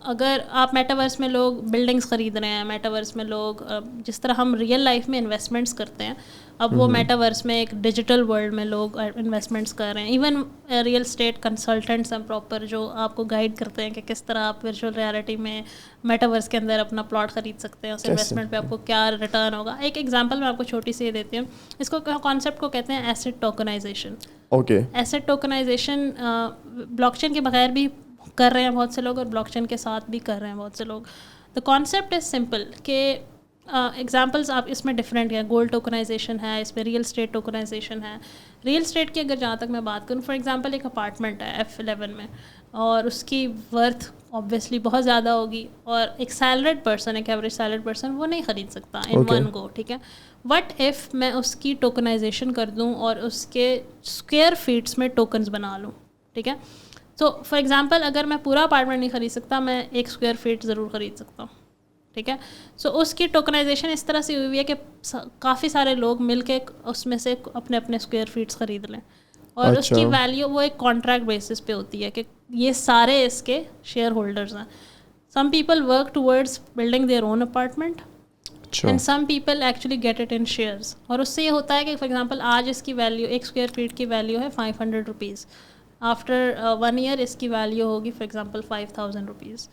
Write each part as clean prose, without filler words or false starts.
اگر آپ میٹاورس میں لوگ بلڈنگس خرید رہے ہیں, میٹاورس میں لوگ جس طرح ہم ریئل لائف میں انویسٹمنٹس کرتے ہیں, اب وہ میٹاورس میں ایک ڈیجیٹل ورلڈ میں لوگ انویسٹمنٹس کر رہے ہیں. ایون ریئل اسٹیٹ کنسلٹنٹس ہیں پراپر جو آپ کو گائڈ کرتے ہیں کہ کس طرح آپ ورچوئل ریالٹی میں میٹاورس کے اندر اپنا پلاٹ خرید سکتے ہیں, اس انویسٹمنٹ پہ آپ کو کیا ریٹرن ہوگا. ایک ایگزامپل میں آپ کو چھوٹی سی دیتی ہوں, اس کو کانسیپٹ کو کہتے ہیں asset tokenization. Asset tokenization blockchain کے بغیر بھی کر رہے ہیں بہت سے لوگ, اور بلاک چین کے ساتھ بھی کر رہے ہیں بہت سے لوگ. دا کانسیپٹ از سمپل کہ ایگزامپلس آپ اس میں ڈفرینٹ ہیں. گولڈ ٹوکنائزیشن ہے, اس میں ریئل اسٹیٹ ٹوکنائزیشن ہے. ریئل اسٹیٹ کی اگر جہاں تک میں بات کروں, فار ایگزامپل ایک اپارٹمنٹ ہے F11 میں, اور اس کی ورتھ آبویسلی بہت زیادہ ہوگی, اور ایک سیلریڈ پرسن, ایک ایوریج سیلریڈ پرسن وہ نہیں خرید سکتا ان ون گو, ٹھیک ہے. وٹ ایف میں اس کی ٹوکنائزیشن کر دوں اور اس کے اسکوئر فیٹس میں ٹوکنز بنا لوں, ٹھیک ہے. تو فار ایگزامپل اگر میں پورا اپارٹمنٹ نہیں خرید سکتا, میں 1 اسکوائر فیٹ ضرور خرید سکتا ہوں, ٹھیک ہے. سو اس کی ٹوکنائزیشن اس طرح سے ہوئی ہے کہ کافی سارے لوگ مل کے اس میں سے اپنے اپنے اسکوائر فیٹس خرید لیں, اور اس کی ویلیو وہ ایک کانٹریکٹ بیسس پہ ہوتی ہے کہ یہ سارے اس کے شیئر ہولڈرز ہیں. Some people work towards building their own apartment and some people actually get it in shares. اور اس سے یہ ہوتا ہے کہ فار ایگزامپل آج اس کی ویلیو 1 اسکوائر فیٹ کی ویلیو ہے 500 روپیز, آفٹر 1 ایئر اس کی ویلیو ہوگی فار ایگزامپل 5000 روپیز.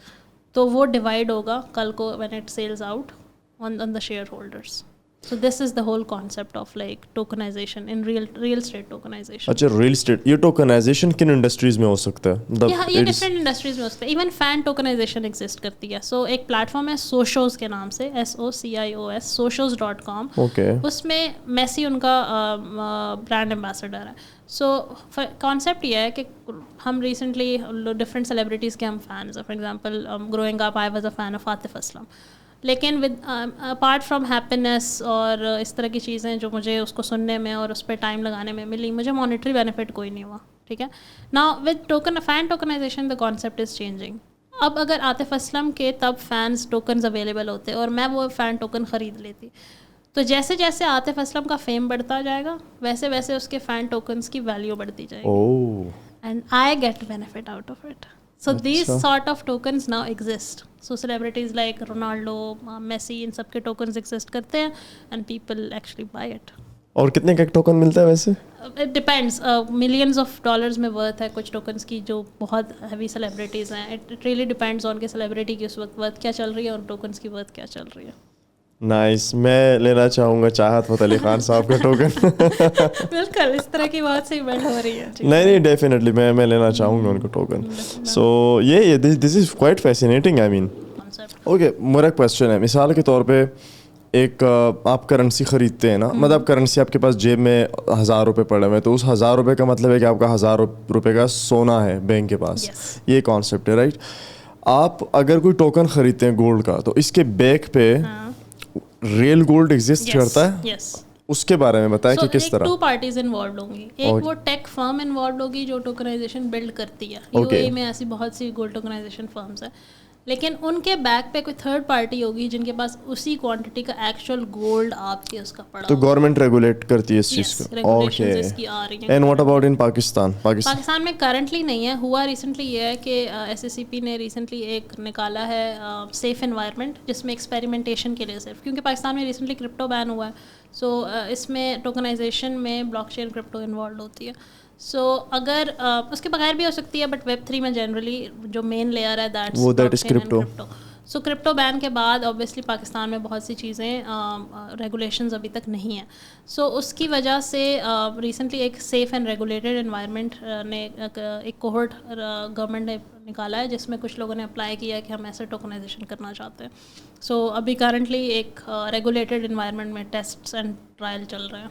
تو وہ ڈیوائڈ ہوگا کل کو when it sells out on the shareholders. So this is the whole concept of like tokenization in real estate tokenization. اچھا, ریل اسٹیٹ, یہ tokenisation کن انڈسٹریز میں ہو سکتا ہے؟ یہ ڈفرینٹ انڈسٹریز میں ہو سکتا ہے. ایون فین ٹوکنائزیشن ایگزسٹ کرتی ہے. سو ایک پلیٹ فارم ہے سوشوز کے نام سے, SOCIOS, socios.com. اس میں میسی ان کا برانڈ ایمبیسڈر ہے. سو کانسیپٹ یہ ہے کہ ہم ریسنٹلی ڈفرینٹ سیلیبریٹیز کے ہم فینز ہیں. For example growing up I was a fan of Atif Aslam, لیکن ود اپارٹ فرام ہیپینیس اور اس طرح کی چیزیں جو مجھے اس کو سننے میں اور اس پہ ٹائم لگانے میں ملی, مجھے مانیٹری بینیفٹ کوئی نہیں ہوا, ٹھیک ہے. Now with fan tokenisation the concept is changing. اب اگر عاطف اسلم کے تب فینس ٹوکنز اویلیبل ہوتے اور میں وہ فین ٹوکن خرید لیتی, تو جیسے جیسے عاطف اسلم کا فیم بڑھتا جائے گا ویسے ویسے اس کے فین ٹوکنز کی ویلیو بڑھتی جائے گی, and I get benefit out of it. So these sort of tokens now exist. So celebrities like Ronaldo, Messi, ان سب کے tokens exist کرتے ہیں and people actually buy it. اور کتنے کا ایک ٹوکن ملتا ہے ویسے؟ It depends. Millions of dollars میں worth ہے کچھ tokens کی جو بہت heavy celebrities ہیں. It really depends on کہ celebrity کی اس وقت worth کیا چل رہی ہے اور tokens کی worth کیا چل رہی ہے. نائس. میں لینا چاہوں گا چاہت فتح علی خان صاحب کا ٹوکن. بالکل اس طرح کی بہت سی بینڈ ہو رہی ہے. نہیں ڈیفینیٹلی میں لینا چاہوں گا ان کا ٹوکن. سو یہ this is quite fascinating. I mean okay, میرا ایک کویسچن ہے. مثال کے طور پہ ایک آپ کرنسی خریدتے ہیں نا, مطلب کرنسی آپ کے پاس جیب میں 1000 روپے پڑے ہوئے, تو اس 1000 روپے کا مطلب ہے کہ آپ کا 1000 روپے کا سونا ہے بینک کے پاس. یہ کانسیپٹ ہے رائٹ. آپ اگر کوئی ٹوکن خریدتے ہیں گولڈ کا, تو اس کے بیک پہ ریئل گولڈ ایگزسٹ کرتا ہے. اس کے بارے میں بتائیں کہ کس طرح. 2 پارٹیز انوالوڈ ہوں گی. ایک وہ ٹیک فرم انوالوڈ ہوگی جو ٹوکنائزیشن بلڈ کرتی ہے. UAE میں ایسی بہت سی گولڈ ٹوکنائزیشن فرمز ہیں, لیکن ان کے بیک پہ کوئی تھرڈ پارٹی ہوگی جن کے پاس اسی کوانٹٹی کا ایکچوئل گولڈ آپ کے اس کا پڑا. تو گورنمنٹ ریگولیٹ کرتی ہے اس چیز کو. Okay. And what about in Pakistan? Pakistan میں کرنٹلی نہیں ہے. ہوا ریسنٹلی یہ ہے کہ SSCP نے ریسنٹلی ایک نکالا ہے سیف انوائرمنٹ, جس میں ایکسپیریمنٹیشن کے لیے صرف, کیونکہ پاکستان میں ریسنٹلی کرپٹو بین ہوا ہے. سو اس میں ٹوکنائزیشن میں بلاک چین کرپٹو انوالوڈ ہوتی ہے. سو اگر اس کے بغیر بھی ہو سکتی ہے, بٹ Web3 میں جنرلی جو مین لیئر ہے that is crypto. So crypto ban کے بعد اوبیسلی پاکستان میں بہت سی چیزیں ریگولیشنز ابھی تک نہیں ہیں. سو اس کی وجہ سے ریسنٹلی ایک سیف اینڈ ریگولیٹڈ انوائرمنٹ نے ایک کوہورٹ گورنمنٹ نے نکالا ہے, جس میں کچھ لوگوں نے اپلائی کیا کہ ہم ایسے ٹوکنائزیشن کرنا چاہتے ہیں. سو ابھی کرنٹلی ایک ریگولیٹڈ انوائرمنٹ میں ٹیسٹس اینڈ ٹرائل چل رہے ہیں.